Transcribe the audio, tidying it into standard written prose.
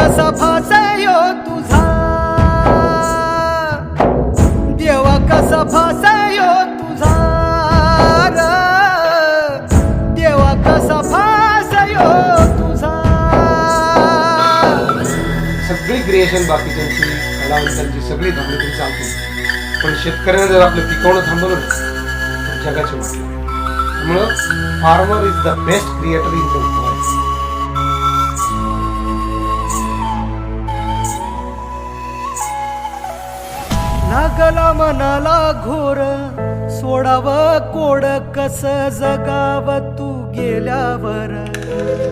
कसा फासयो तुझा, देवा कसा फासयो तुझा र, देवा कसा फासयो तुझा. सगळी क्रिएशन बाकीच्यांची कलावंतांची सगळी थांबली तरी चालते, पण शेतकऱ्याने जर आपलं पिकवणं थांबवलं ना तर जगाचे वाटलं. त्यामुळं farmer is the best creator in the world. लागला मनाला घोर, सोडावं कोड कस जगाव तू गेल्यावर.